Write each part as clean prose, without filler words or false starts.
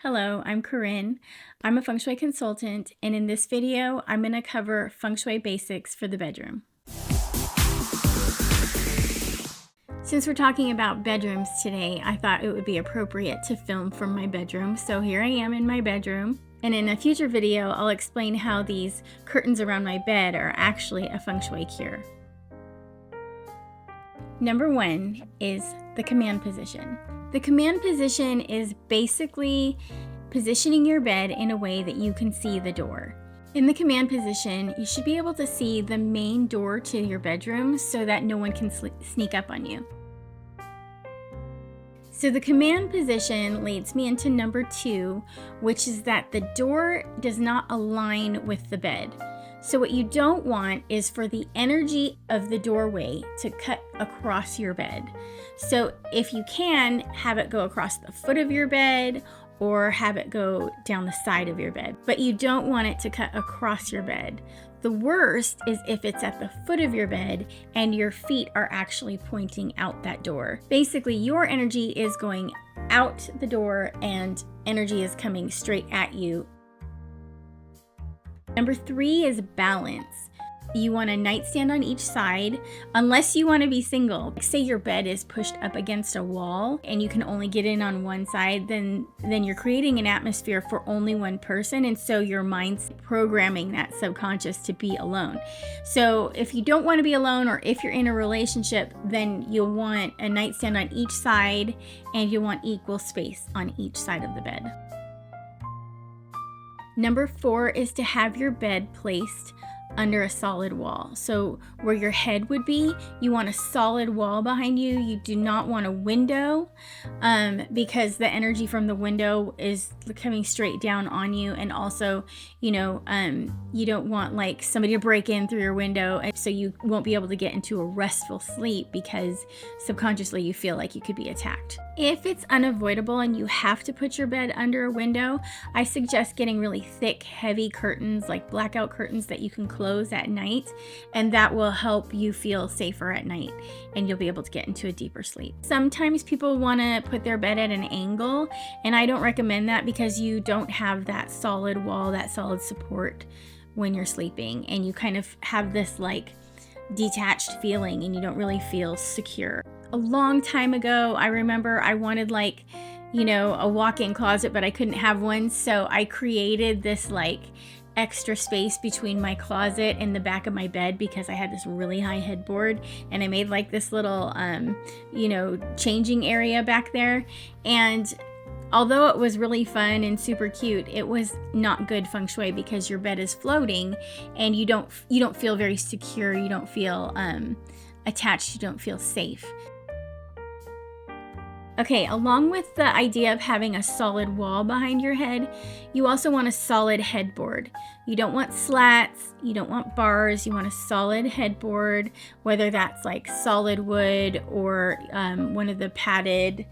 Hello, I'm Corinne. I'm a Feng Shui consultant, and in this video, I'm going to cover Feng Shui basics for the bedroom. Since we're talking about bedrooms today, I thought it would be appropriate to film from my bedroom. So here I am in my bedroom, and in a future video, I'll explain how these curtains around my bed are actually a Feng Shui cure. Number one is the command position. The command position is basically positioning your bed in a way that you can see the door. In the command position, you should be able to see the main door to your bedroom so that no one can sneak up on you. So the command position leads me into number two, which is that the door does not align with the bed. So what you don't want is for the energy of the doorway to cut across your bed. So if you can, have it go across the foot of your bed or have it go down the side of your bed. But you don't want it to cut across your bed. The worst is if it's at the foot of your bed and your feet are actually pointing out that door. Basically, your energy is going out the door and energy is coming straight at you. Number three is balance. You want a nightstand on each side, unless you want to be single. Say your bed is pushed up against a wall and you can only get in on one side, then you're creating an atmosphere for only one person, and so your mind's programming that subconscious to be alone. So if you don't want to be alone, or if you're in a relationship, then you'll want a nightstand on each side and you'll want equal space on each side of the bed. Number four is to have your bed placed under a solid wall. So where your head would be, you want a solid wall behind you. You do not want a window because the energy from the window is coming straight down on you. And also, you don't want like somebody to break in through your window, and so you won't be able to get into a restful sleep because subconsciously you feel like you could be attacked. If it's unavoidable and you have to put your bed under a window, I suggest getting really thick, heavy curtains, like blackout curtains that you can close at night, and that will help you feel safer at night and you'll be able to get into a deeper sleep. Sometimes people want to put their bed at an angle, and I don't recommend that because you don't have that solid wall, that solid support when you're sleeping, and you kind of have this like detached feeling and you don't really feel secure. A long time ago, I remember I wanted a walk-in closet, but I couldn't have one, so I created this like extra space between my closet and the back of my bed because I had this really high headboard, and I made like this little changing area back there. And although it was really fun and super cute, it was not good Feng Shui because your bed is floating and you don't feel very secure, you don't feel attached, you don't feel safe. Okay, along with the idea of having a solid wall behind your head, you also want a solid headboard. You don't want slats, you don't want bars, you want a solid headboard, whether that's like solid wood or one of the padded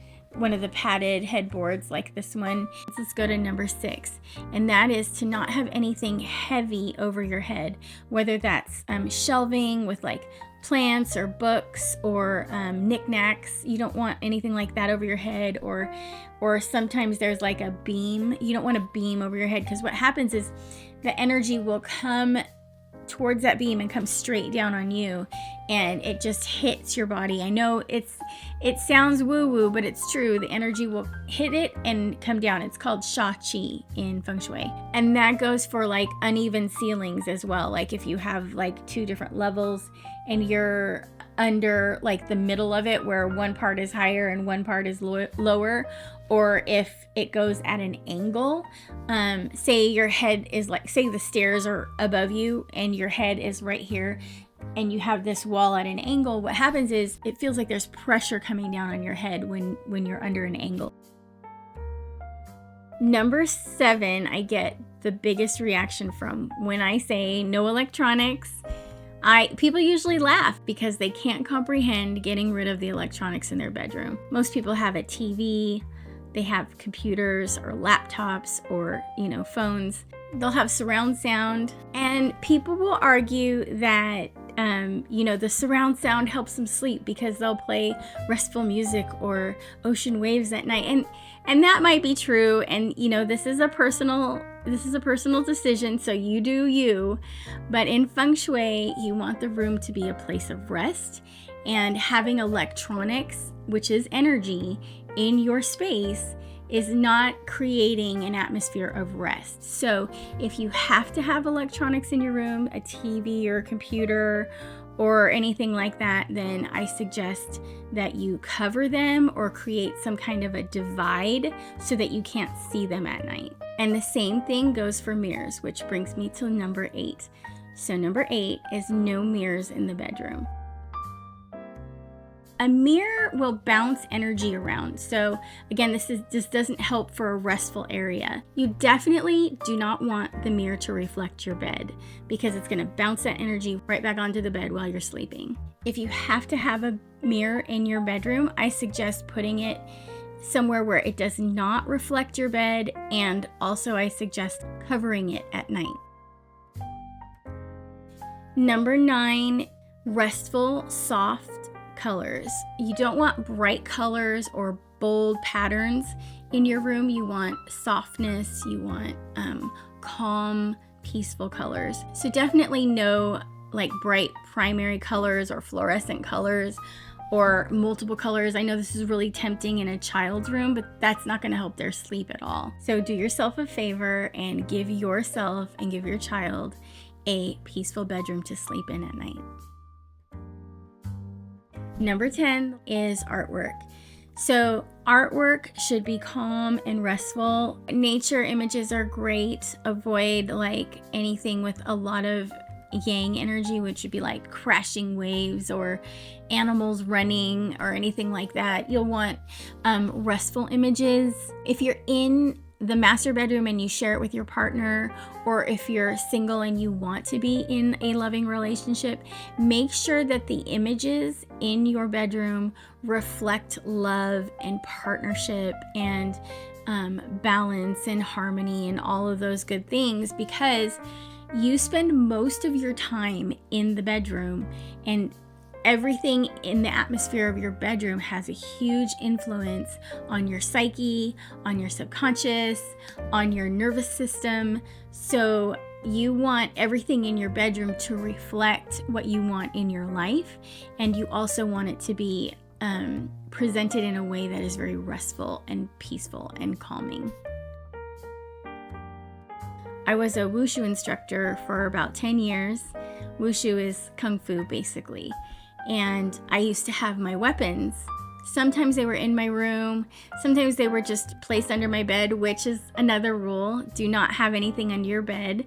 headboards like this one. Let's go to number 6, and that is to not have anything heavy over your head, whether that's shelving with like plants or books or knickknacks. You don't want anything like that over your head, or sometimes there's like a beam. You don't want a beam over your head because what happens is the energy will come towards that beam and come straight down on you, and it just hits your body. I know it sounds woo-woo, but it's true. The energy will hit it and come down. It's called Sha Qi in Feng Shui, and that goes for like uneven ceilings as well. Like if you have like 2 different levels and you're under like the middle of it where one part is higher and one part is lower, or if it goes at an angle, say your head is like, say the stairs are above you and your head is right here and you have this wall at an angle, what happens is it feels like there's pressure coming down on your head when you're under an angle. Number 7, I get the biggest reaction from when I say no electronics. People usually laugh because they can't comprehend getting rid of the electronics in their bedroom. Most people have a TV, they have computers or laptops or, phones. They'll have surround sound, and people will argue that the surround sound helps them sleep because they'll play restful music or ocean waves at night. And that might be true. And this is a personal decision, so you do you. But in Feng Shui, you want the room to be a place of rest, and having electronics, which is energy, in your space is not creating an atmosphere of rest. So if you have to have electronics in your room, a TV or a computer or anything like that, then I suggest that you cover them or create some kind of a divide so that you can't see them at night. And the same thing goes for mirrors, which brings me to number 8. So number 8 is no mirrors in the bedroom. A mirror will bounce energy around. So again, this doesn't help for a restful area. You definitely do not want the mirror to reflect your bed, because it's going to bounce that energy right back onto the bed while you're sleeping. If you have to have a mirror in your bedroom, I suggest putting it somewhere where it does not reflect your bed, and also I suggest covering it at night. Number 9, restful, soft colors. You don't want bright colors or bold patterns in your room. You want softness, you want calm, peaceful colors. So definitely no like bright primary colors or fluorescent colors or multiple colors. I know this is really tempting in a child's room, but that's not going to help their sleep at all. So do yourself a favor and give yourself and give your child a peaceful bedroom to sleep in at night. Number 10 is artwork. So artwork should be calm and restful. Nature images are great. Avoid like anything with a lot of yang energy, which would be like crashing waves or animals running or anything like that. You'll want restful images. If you're in the master bedroom and you share it with your partner, or if you're single and you want to be in a loving relationship, make sure that the images in your bedroom reflect love and partnership and balance and harmony and all of those good things, because you spend most of your time in the bedroom, and everything in the atmosphere of your bedroom has a huge influence on your psyche, on your subconscious, on your nervous system. So you want everything in your bedroom to reflect what you want in your life, and you also want it to be presented in a way that is very restful and peaceful and calming. I was a wushu instructor for about 10 years. Wushu is kung fu, basically. And I used to have my weapons. Sometimes they were in my room. Sometimes they were just placed under my bed, which is another rule. Do not have anything under your bed.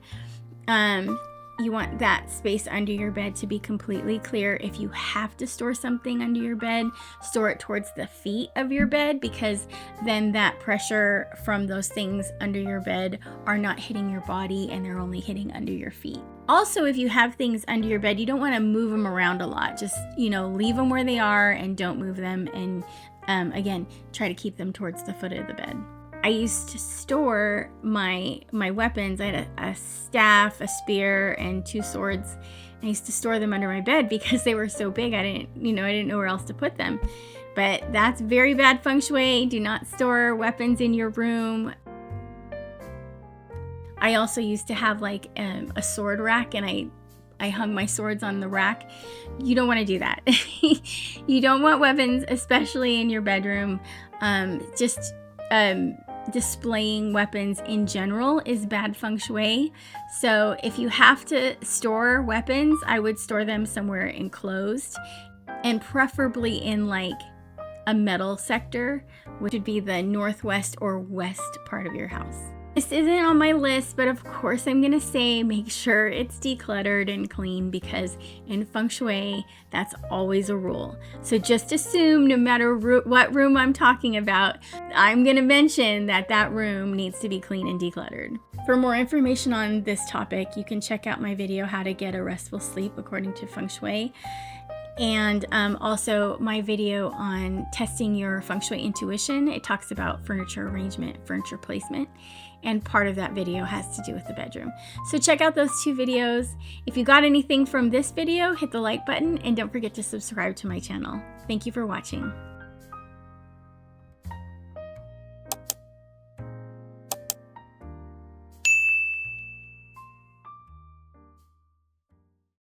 You want that space under your bed to be completely clear. If you have to store something under your bed, store it towards the feet of your bed, because then that pressure from those things under your bed are not hitting your body and they're only hitting under your feet. Also, if you have things under your bed, you don't want to move them around a lot. Just, leave them where they are and don't move them. And again, try to keep them towards the foot of the bed. I used to store my weapons. I had a staff, a spear, and 2 swords. I used to store them under my bed because they were so big. I didn't know where else to put them. But that's very bad feng shui. Do not store weapons in your room. I also used to have like a sword rack, and I hung my swords on the rack. You don't want to do that. You don't want weapons, especially in your bedroom. Displaying weapons in general is bad feng shui. So if you have to store weapons, I would store them somewhere enclosed, and preferably in like a metal sector, which would be the northwest or west part of your house. This isn't on my list, but of course I'm going to say make sure it's decluttered and clean, because in feng shui, that's always a rule. So just assume no matter what room I'm talking about, I'm going to mention that room needs to be clean and decluttered. For more information on this topic, you can check out my video, How to Get a Restful Sleep According to Feng Shui. And also my video on testing your feng shui intuition. It talks about furniture arrangement, furniture placement, and part of that video has to do with the bedroom. So check out those 2 videos. If you got anything from this video, hit the like button and don't forget to subscribe to my channel. Thank you for watching.